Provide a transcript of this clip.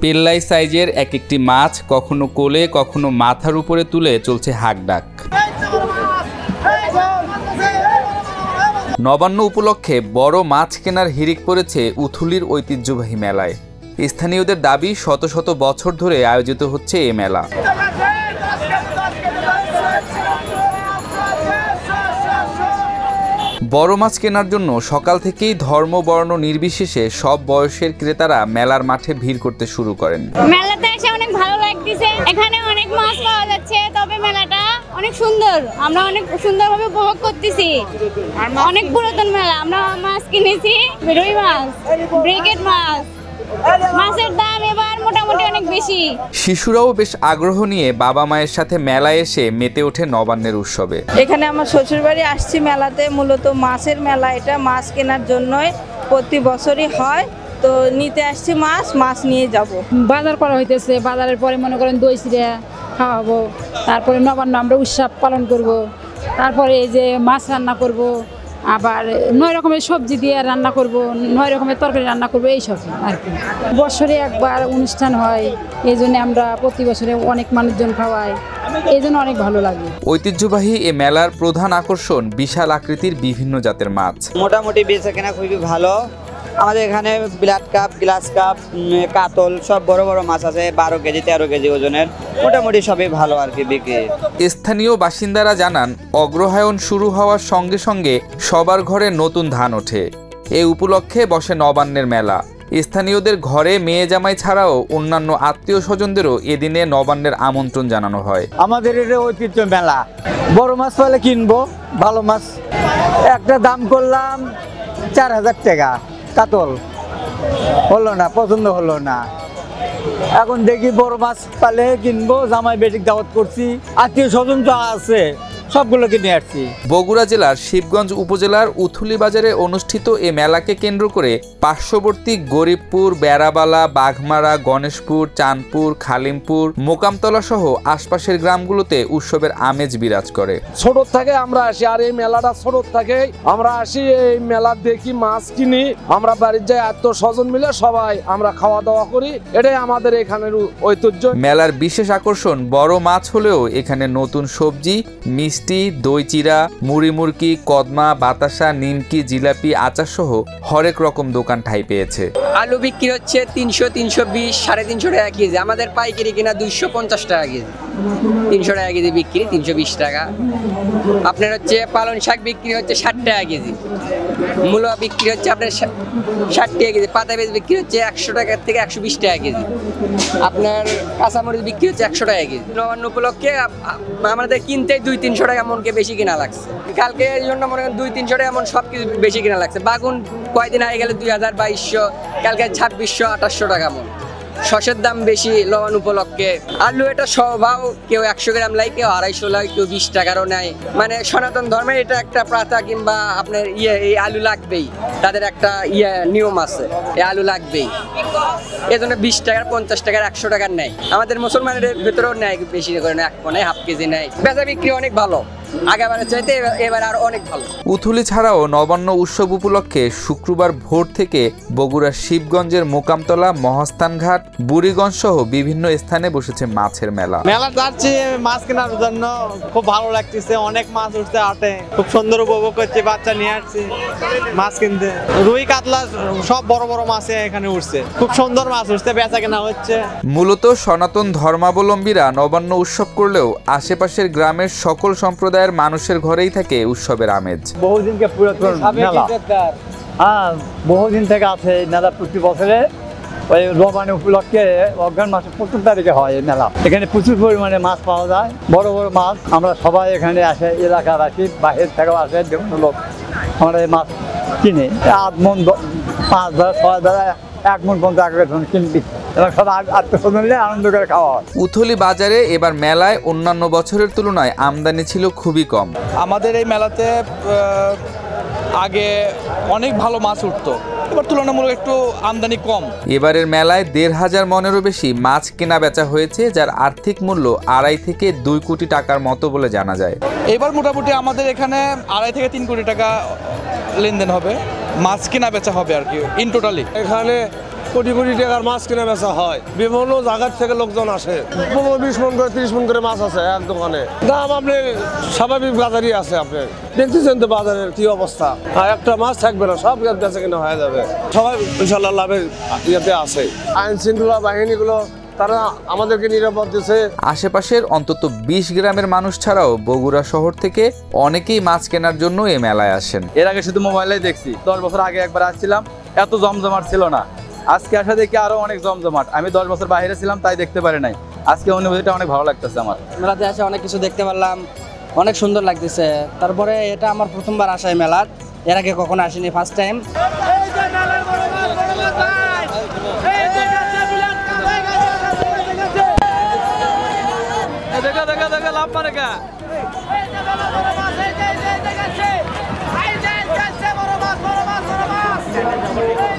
পেল্লাই সাইজের এক একটি মাছ কখনো কোলে কখনো মাথার উপরে তুলে চলছে হাঁকডাক। নবান্ন উপলক্ষে বড় মাছ কেনার হিড়িক পড়েছে উথুলির ঐতিহ্যবাহী মেলায়। স্থানীয়দের দাবি শত শত বছর ধরে আয়োজিত হচ্ছে এ মেলা। বড় মাছ কেনার জন্য সকাল থেকেই ধর্ম বর্ণ নির্বিশেষে সব বয়সের ক্রেতারা মেলার মাঠে ভিড় করতে শুরু করেন। মেলাতে এসে অনেক ভালো লাগতেছে, এখানে অনেক মাছ পাওয়া যাচ্ছে, তবে মেলাটা অনেক সুন্দর, আমরা অনেক সুন্দরভাবে উপভোগ করতেছি। অনেক পুরাতন মেলা, আমরা মাছ কিনেছি, রুই মাছ, ব্রিগেড মাছ, মাছের দাম এবার মোটামুটি অনেক বেশি। শিশুরাও বেশ আগ্রহ নিয়ে বাবা মায়ের সাথে মেলায় এসে মেতে ওঠে নবান্নের উৎসবে। এখানে আমার শ্বশুর বাড়ি আসছি মেলাতে, মূলত মাছের মেলা, এটা মাছ কেনার জন্যই প্রতি বছরই হয়, তো নিতে আসছি মাছ নিয়ে যাব। বাজার করা হইতেছে, বাজারের পরে মনে করেন দই চিড়া খাওয়াবো, তারপরে নবান্ন আমরা উৎসব পালন করব, তারপরে এই যে মাছ রান্না করব, আবার 9 রকমের সবজি দিয়ে রান্না করব, 9 রকমের তরকারি রান্না করব, এইসব আর কি। বছরে একবার অনুষ্ঠান হয়, এই জন্য আমরা প্রতি বছরে অনেক মানুষজন খাওয়াই, এই জন্য অনেক ভালো লাগে। ঐতিহ্যবাহী এ মেলার প্রধান আকর্ষণ বিশাল আকৃতির বিভিন্ন জাতের মাছ। মোটামুটি বেচা কেনা খুবই ভালো। আমাদের এখানে ব্লাড কাপ, গ্লাস কাপ, কাতল সব বড় বড় মাছ আছে, 12 কেজি 13 কেজি ওজনের, মোটামুটি সবই ভালো আর কি বিক্রি। স্থানীয় বাসিন্দারা জানান, অগ্রহায়ণ শুরু হওয়ার সঙ্গে সঙ্গে সবার ঘরে নতুন ধান ওঠে। এই উপলক্ষে বসে নবান্নের মেলা। স্থানীয়দের ঘরে মেয়ে জামাই ছাড়াও অন্যান্য আত্মীয় স্বজনদেরও এদিনে নবান্নের আমন্ত্রণ জানানো হয়। আমাদের এটা ঐতিহ্য মেলা, বড় মাছ পেলে কিনবো, ভালো মাছ। একটা দাম করলাম 4000 টাকা, কাতল হলো না, পছন্দ হলো না। এখন দেখি বড় মাছ পালে কিনবো, জামাই বেটিক দাওয়াত করছি, আত্মীয় স্বজন তো আছে, সবগুলো কিনে আসছি। বগুড়া জেলার শিবগঞ্জ উপজেলার উথুলি বাজারে অনুষ্ঠিত এ মেলাকে কেন্দ্র করে পার্শ্ববর্তী গরিবপুর, বেড়াবালা, বাঘমারা, গণেশপুর, চাঁদপুর, খালিমপুর, মোকামতলা সহ আশপাশের গ্রামগুলোতে উৎসবের আমেজ বিরাজ করে। ছোট থেকে আমরা আসি, আর এই মেলাটা ছোট থেকে আমরা আসি, এই মেলা দেখি, মাছ কিনি, আমরা বাড়ির যাই, আত্মীয় স্বজন মিলে সবাই আমরা খাওয়া দাওয়া করি, এটাই আমাদের এখানের ঐতিহ্য। মেলার বিশেষ আকর্ষণ বড় মাছ হলেও এখানে নতুন সবজি, মিষ্টি, দই চিরা, মুড়ি মুরকি, কদমা, বাতাসা, নিমকি, জিলাপি, আচার সহ হরেক রকম দোকান ঠাঁই পেয়েছে। আলু বিক্রি হচ্ছে 300, 320, 350 টাকা কেজি। আমাদের পাইকারি কিনা 250 টাকা কেজি, 300 টাকা কেজি বিক্রি, 320 টাকা। আপনার হচ্ছে পালং শাক বিক্রি হচ্ছে 60 টাকা কেজি, মূলা বিক্রি হচ্ছে আপনার 60 টাকা কেজি, পাতা পেঁয়াজ বিক্রি হচ্ছে 100 টাকা থেকে 120 টাকা কেজি, আপনার কাঁচামরিচ বিক্রি হচ্ছে 100 টাকা কেজি। নবান্ন উপলক্ষে আমাদের কিনতে 200-300 টাকা মনকে বেশি কিনা লাগছে। কালকে এই জন্য মনে করেন 200-300 টাকা মন সব কিছু বেশি কিনা লাগছে। বাগুন কয়দিন আগে গেলে 2000-2200, কালকে 2600-2800 টাকা মন। শসের দাম বেশি নবান্ন উপলক্ষে। আলু এটা স্বভাব, কেউ 100 গ্রাম লাই, কেউ 250 লাই, কেউ 20 টাকারও নেয়। মানে সনাতন ধর্মের এটা একটা প্রথা, কিংবা আপনার এই আলু লাগবেই, তাদের একটা নিয়ম আছে, এই আলু লাগবেই। এই জন্য 20 টাকার, 50 টাকার, 100 টাকার নেয়। আমাদের মুসলমানের ভেতরেও নেয়, বেশি করে না, 1 পনে হাফ কেজি নেয়। বেচা বিক্রি অনেক ভালো, আগেবারের চাইতে এবার আর অনেক ভালো। উথুলি ছাড়াও নবান্ন উৎসব উপলক্ষে শুক্রবার ভোর থেকে বগুড়ার শিবগঞ্জের মোকামতলা, মহাস্থানঘাট, বুড়িগঞ্জ সহ বিভিন্ন স্থানে বসেছে মাছের মেলা। মেলা যাচ্ছি মাছ কেনার জন্য, খুব ভালো লাগতেছে, অনেক মাছ উঠছে হাটে, খুব সুন্দর উপভোগ করছি, বাচ্চা নিয়ে আসছি মাছ কিনতে। রুই কাতলা সব বড় বড় মাছ এখানে উঠছে, খুব সুন্দর মাছ উঠছে, বেচা কেনা হচ্ছে। মূলত সনাতন ধর্মাবলম্বীরা নবান্ন উৎসব করলেও আশেপাশের গ্রামের সকল সম্প্রদায়ের মানুষের ঘরেই থাকে উৎসবের আমেজ। বহুদিনকে পুরাতন মেলা, হ্যাঁ বহুদিন থেকে আছে মেলা। প্রতি বছরে ওই নবান্ন উপলক্ষে অগ্রহায়ণ মাসের 1ম তারিখে হয় এই মেলা। এখানে প্রচুর পরিমাণে মাছ পাওয়া যায়, বড় বড় মাছ। আমরা সবাই এখানে আসে, এলাকার আসি, বাহির থেকেও আসে বিভিন্ন লোক, আমরা এই মাছ কিনে 8 মণ, 5 ধরা, 6 ধরা, 1 মণ পর্যন্ত আগে কিনবি, আনন্দ করে খাওয়া হয়। উথুলি বাজারে এবার মেলায় অন্যান্য বছরের তুলনায় আমদানি ছিল খুবই কম। আমাদের এই মেলাতে আগে অনেক ভালো মাছ উঠতো, এবার তুলনামূলক একটু আমদানি কম। এবারের মেলায় 1500 মনেরও বেশি মাছ কেনা বেচা হয়েছে, যার আর্থিক মূল্য 2.5 থেকে 2 কোটি টাকার মতো বলে জানা যায়। এবার মোটামুটি আমাদের এখানে 2.5 থেকে 3 কোটি টাকা লেনদেন হবে, মাছ কেনা বেচা হবে আর কি, ইন টোটালি। এখানে কোটি কোটি টাকার মাছ কিনে বেচা হয়, বিভিন্ন জায়গার থেকে লোকজন আসে। 20 মন করে 30 মন করে মাছ আছে এক দোকানে। দাম আপনি স্বাভাবিক বাজারই আছে, আপনি দেখতেছেন তো বাজারের কি অবস্থা। আর একটা মাছ থাকবে না, সব বেচা কিনা হয়ে যাবে। সবাই ইনশাল্লাহ লাভের ইয়েতে আছে। আইন শৃঙ্খলা বাহিনীগুলো তারা আমাদেরকে নিরাপদ দিচ্ছে। আশেপাশের অন্তত 20 গ্রামের মানুষ ছাড়াও বগুড়া শহর থেকে অনেকেই মাছ কেনার জন্য এই মেলায় আসেন। এর আগে শুধু মোবাইলেই দেখছি, 10 বছর আগে একবার আসছিলাম, এত জমজমাট ছিল না। আজকে আসা দেখি আরো অনেক জমজমাট। আমি 10 বছর বাইরে ছিলাম, তাই দেখতে পারি নাই। আজকে অনুভূতিটা অনেক ভালো লাগতেছে আমার। মেলাতে এসে অনেক কিছু দেখতে পারলাম, অনেক সুন্দর লাগতেছে। তারপরে এটা আমার প্রথমবার আসা এই মেলার, এর আগে কখনো আসিনি, ফার্স্ট টাইম। দেখা লাভ মানে কা বড় মাছ